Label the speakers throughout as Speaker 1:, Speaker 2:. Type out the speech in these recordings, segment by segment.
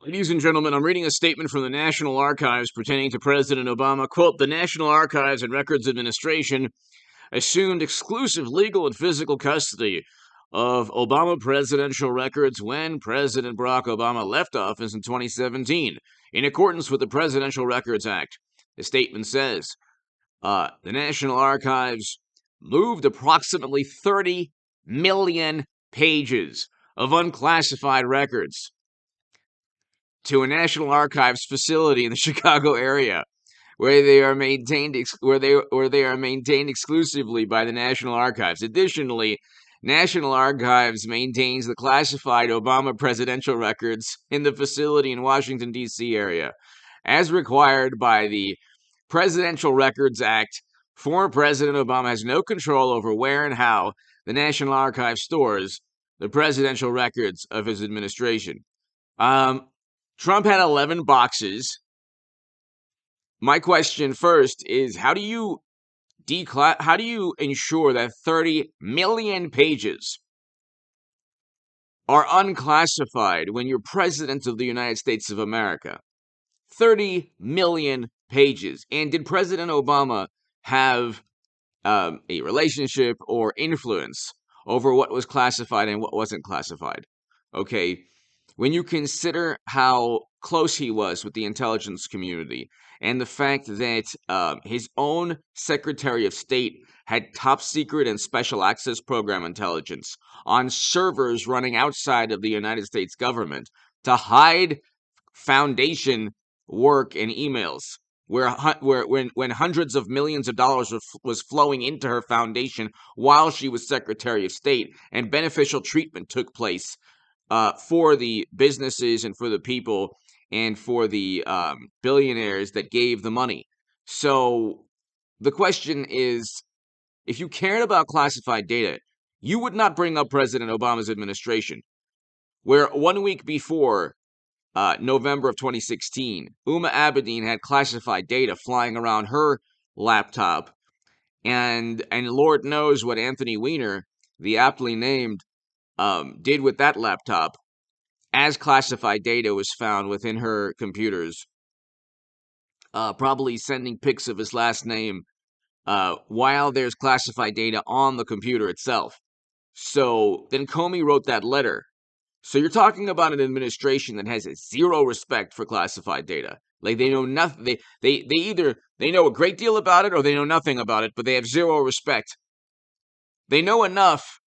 Speaker 1: Ladies and gentlemen, I'm reading a statement from the National Archives pertaining to President Obama. Quote, "The National Archives and Records Administration assumed exclusive legal and physical custody of Obama presidential records when President Barack Obama left office in 2017, in accordance with the Presidential Records Act." The statement says, the National Archives moved approximately 30 million pages of unclassified records to a National Archives facility in the Chicago area, where they are maintained exclusively by the National Archives. Additionally, National Archives maintains the classified Obama presidential records in the facility in Washington, D.C. area. As required by the Presidential Records Act, former President Obama has no control over where and how the National Archives stores the presidential records of his administration. Trump had 11 boxes. My question first is, how do you ensure that 30 million pages are unclassified when you're president of the United States of America? 30 million pages. And did President Obama have a relationship or influence over what was classified and what wasn't classified? Okay. When you consider how close he was with the intelligence community and the fact that his own Secretary of State had top secret and special access program intelligence on servers running outside of the United States government to hide foundation work and emails, when hundreds of millions of dollars was flowing into her foundation while she was Secretary of State, and beneficial treatment took place for the businesses and for the people and for the billionaires that gave the money. So the question is, if you cared about classified data, you would not bring up President Obama's administration, where 1 week before November of 2016, Uma Abedin had classified data flying around her laptop, and Lord knows what Anthony Weiner, the aptly named, did with that laptop, as classified data was found within her computers, probably sending pics of his last name while there's classified data on the computer itself. So then Comey wrote that letter. So you're talking about an administration that has zero respect for classified data. Like, they know nothing. They either know a great deal about it or they know nothing about it, but they have zero respect. They know enough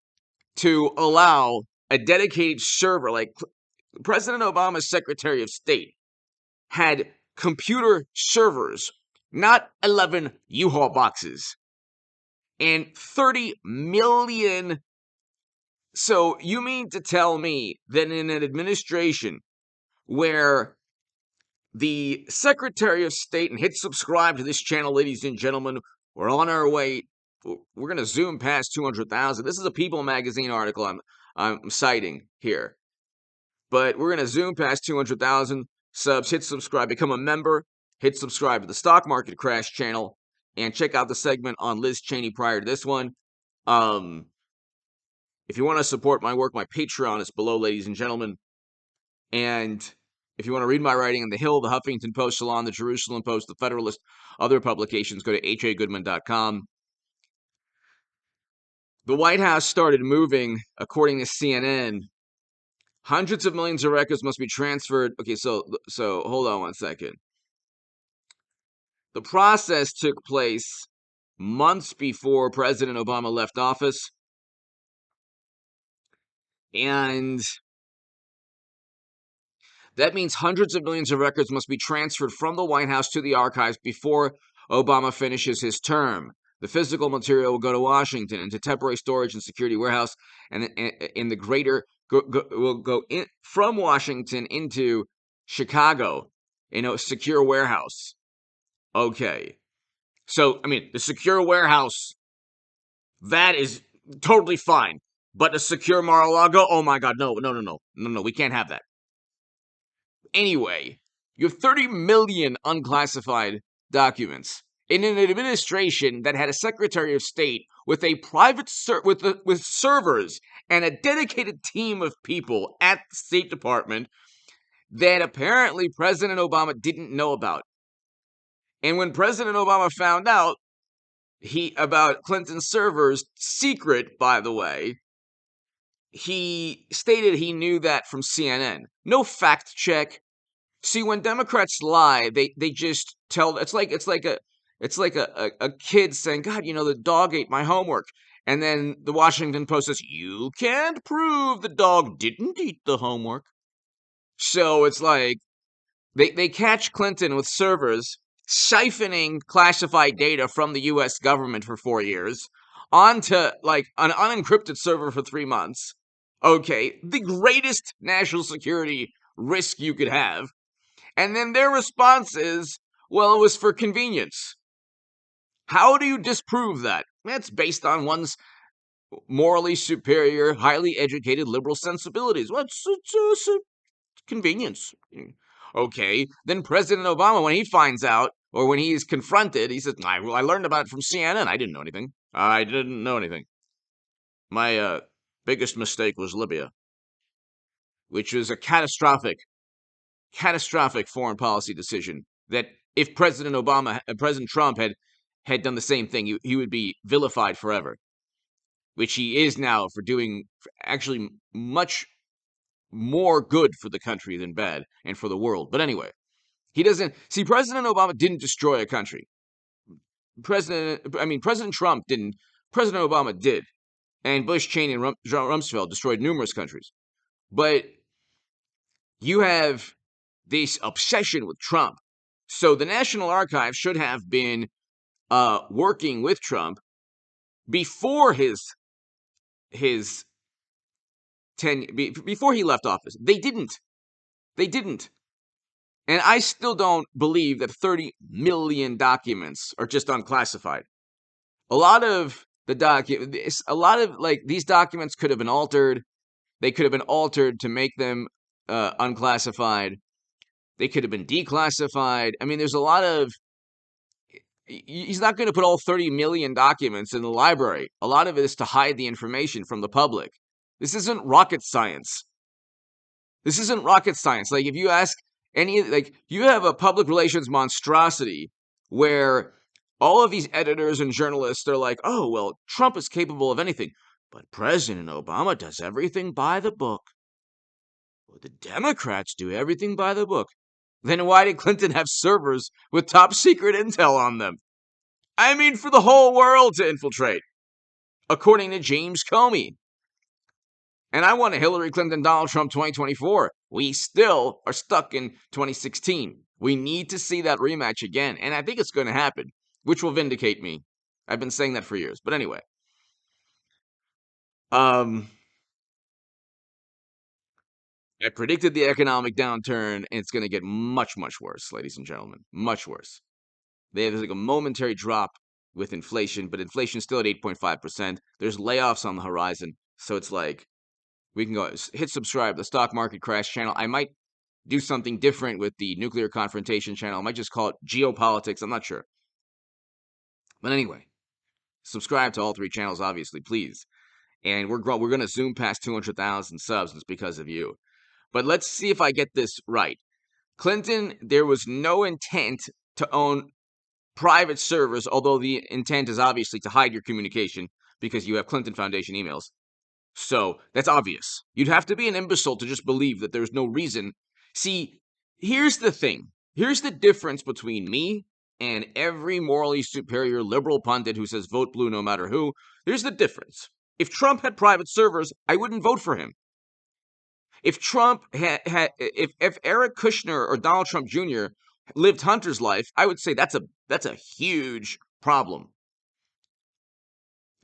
Speaker 1: to allow a dedicated server, like President Obama's Secretary of State had computer servers, not 11 U-Haul boxes, and 30 million. So you mean to tell me that in an administration where the Secretary of State, and hit subscribe to this channel, ladies and gentlemen, we're on our way. We're going to zoom past 200,000. This is a People magazine article I'm citing here. But we're going to zoom past 200,000 subs. Hit subscribe, become a member. Hit subscribe to the Stock Market Crash channel, and check out the segment on Liz Cheney prior to this one. If you want to support my work, my Patreon is below, ladies and gentlemen. And if you want to read my writing in The Hill, the Huffington Post, Salon, the Jerusalem Post, the Federalist, other publications, go to hagoodman.com. The White House started moving, according to CNN. Hundreds of millions of records must be transferred. Okay, so hold on 1 second. The process took place months before President Obama left office. And that means hundreds of millions of records must be transferred from the White House to the archives before Obama finishes his term. The physical material will go to Washington into temporary storage and security warehouse, and in the greater will go in from Washington into Chicago in a secure warehouse. Okay, so I mean, the secure warehouse, that is totally fine, but a secure Mar-a-Lago, oh my God, no, we can't have that. Anyway, you have 30 million unclassified documents in an administration that had a Secretary of State with a private with servers and a dedicated team of people at the State Department that apparently President Obama didn't know about. And when President Obama found out about Clinton's servers, secret, by the way, he stated he knew that from CNN. No fact check. See, when Democrats lie, they just tell. It's like a kid saying, "God, the dog ate my homework," and then the Washington Post says, "You can't prove the dog didn't eat the homework." So it's like they catch Clinton with servers siphoning classified data from the U.S. government for 4 years onto like an unencrypted server for 3 months. Okay, the greatest national security risk you could have. And then their response is, well, it was for convenience. How do you disprove that? That's based on one's morally superior, highly educated liberal sensibilities. Well, it's convenience. Okay, then President Obama, when he finds out, or when he's confronted, he says, I learned about it from CNN. I didn't know anything. I didn't know anything. My biggest mistake was Libya, which was a catastrophic foreign policy decision that if President Trump had done the same thing, he would be vilified forever, which he is now for doing actually much more good for the country than bad and for the world. But anyway, President Obama didn't destroy a country. President Trump didn't. President Obama did. And Bush, Cheney, and Rumsfeld destroyed numerous countries. But you have this obsession with Trump. So the National Archives should have been working with Trump before before he left office. They didn't. And I still don't believe that 30 million documents are just unclassified. A lot of these documents could have been altered. They could have been altered to make them unclassified. They could have been declassified. I mean, there's a lot of. He's not going to put all 30 million documents in the library. A lot of it is to hide the information from the public. This isn't rocket science. Like, if you ask you have a public relations monstrosity where all of these editors and journalists are like, oh, well, Trump is capable of anything, but President Obama does everything by the book. Well, the Democrats do everything by the book. Then why did Clinton have servers with top secret intel on them? I mean, for the whole world to infiltrate, according to James Comey. And I want a Hillary Clinton, Donald Trump 2024. We still are stuck in 2016. We need to see that rematch again. And I think it's going to happen, which will vindicate me. I've been saying that for years. But anyway. I predicted the economic downturn, and it's going to get much, much worse, ladies and gentlemen. Much worse. There's like a momentary drop with inflation, but inflation's still at 8.5%. There's layoffs on the horizon. So it's like, we can go hit subscribe, the Stock Market Crash channel. I might do something different with the Nuclear Confrontation channel. I might just call it Geopolitics. I'm not sure. But anyway, subscribe to all 3 channels, obviously, please. And we're going to zoom past 200,000 subs. It's because of you. But let's see if I get this right. Clinton, there was no intent to own private servers, although the intent is obviously to hide your communication because you have Clinton Foundation emails. So that's obvious. You'd have to be an imbecile to just believe that there's no reason. See, here's the thing. Here's the difference between me and every morally superior liberal pundit who says vote blue no matter who. Here's the difference. If Trump had private servers, I wouldn't vote for him. If Trump if Eric Kushner or Donald Trump Jr. lived Hunter's life, I would say that's a huge problem.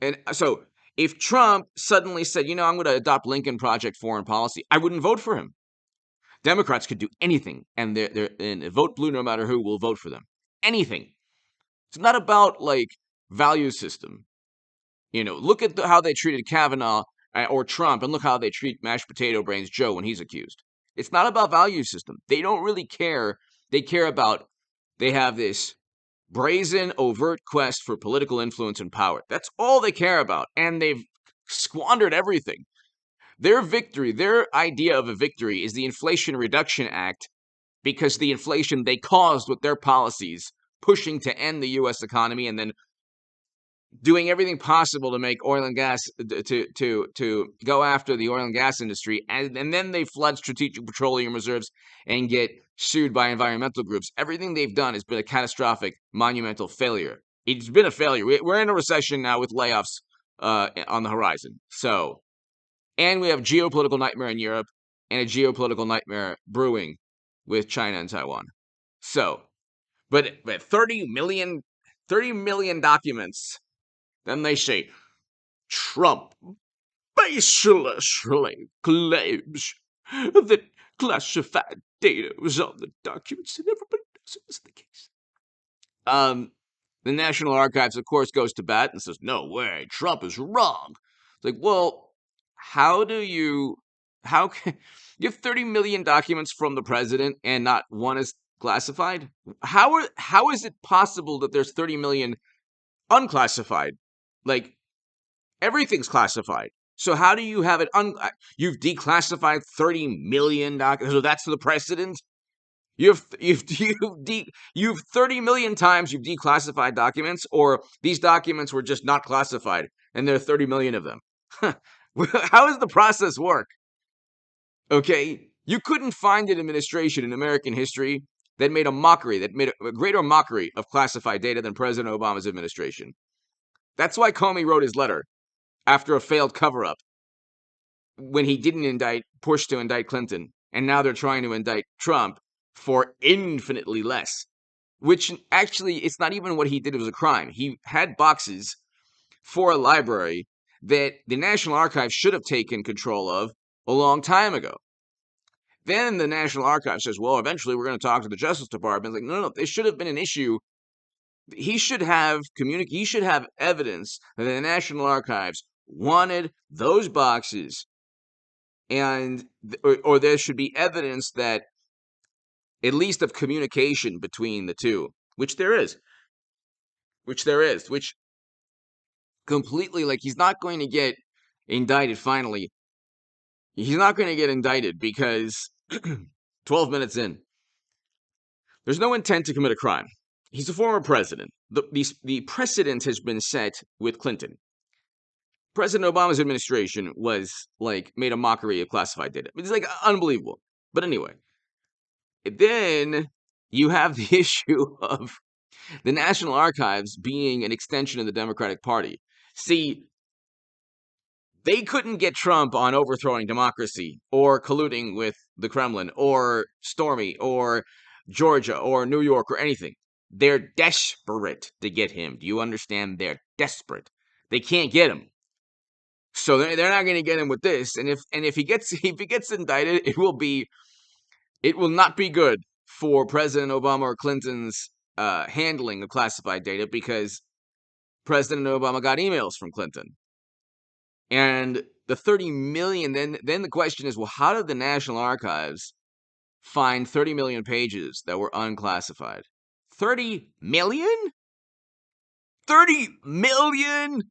Speaker 1: And so if Trump suddenly said, I'm going to adopt Lincoln Project foreign policy, I wouldn't vote for him. Democrats could do anything, and and vote blue no matter who will vote for them. Anything. It's not about value system. Look at how they treated Kavanaugh or Trump, and look how they treat mashed potato brains Joe when he's accused. It's not about value system. They don't really care. They care about, they have this brazen, overt quest for political influence and power. That's all they care about, and they've squandered everything. Their victory, their idea of a victory is the Inflation Reduction Act, because the inflation they caused with their policies, pushing to end the U.S. economy and then doing everything possible to make oil and gas to go after the oil and gas industry, and then they flood strategic petroleum reserves and get sued by environmental groups. Everything they've done has been a catastrophic, monumental failure. It's been a failure. We're in a recession now with layoffs on the horizon. So, and we have geopolitical nightmare in Europe and a geopolitical nightmare brewing with China and Taiwan. So, but 30 million documents. Then they say, Trump baselessly claims that classified data was on the documents, and everybody knows it was the case. The National Archives, of course, goes to bat and says, no way, Trump is wrong. It's like, well, how can you have 30 million documents from the president and not one is classified? How is it possible that there's 30 million unclassified? Like, everything's classified. So how do you have it? You've declassified 30 million documents. So that's the precedent. You've 30 million times you've declassified documents, or these documents were just not classified, and there are 30 million of them. How does the process work? Okay, you couldn't find an administration in American history that made a greater mockery of classified data than President Obama's administration. That's why Comey wrote his letter after a failed cover-up when he didn't push to indict Clinton, and now they're trying to indict Trump for infinitely less, which actually, it's not even what he did was a crime. He had boxes for a library that the National Archives should have taken control of a long time ago. Then the National Archives says, well, eventually we're going to talk to the Justice Department. Like, no, this should have been an issue. He should have evidence that the National Archives wanted those boxes, and or there should be evidence that at least of communication between the two, which there is, which completely, like, he's not going to get indicted finally. He's not going to get indicted because 12 minutes in, there's no intent to commit a crime. He's a former president. The precedent has been set with Clinton. President Obama's administration made a mockery of classified data. It's unbelievable. But anyway, then you have the issue of the National Archives being an extension of the Democratic Party. See, they couldn't get Trump on overthrowing democracy or colluding with the Kremlin or Stormy or Georgia or New York or anything. They're desperate to get him. Do you understand? They're desperate. They can't get him. So they're not going to get him with this. And if he gets indicted, it will not be good for President Obama or Clinton's handling of classified data, because President Obama got emails from Clinton. And the 30 million, then the question is, well, how did the National Archives find 30 million pages that were unclassified? 30 million? 30 million?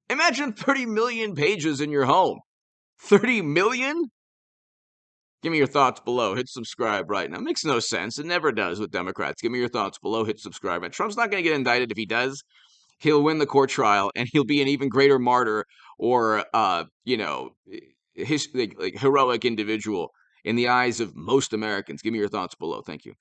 Speaker 1: Imagine 30 million pages in your home. 30 million? Give me your thoughts below. Hit subscribe right now. It makes no sense. It never does with Democrats. Give me your thoughts below. Hit subscribe. And Trump's not going to get indicted. If he does, he'll win the court trial, and he'll be an even greater martyr, or heroic individual in the eyes of most Americans. Give me your thoughts below. Thank you.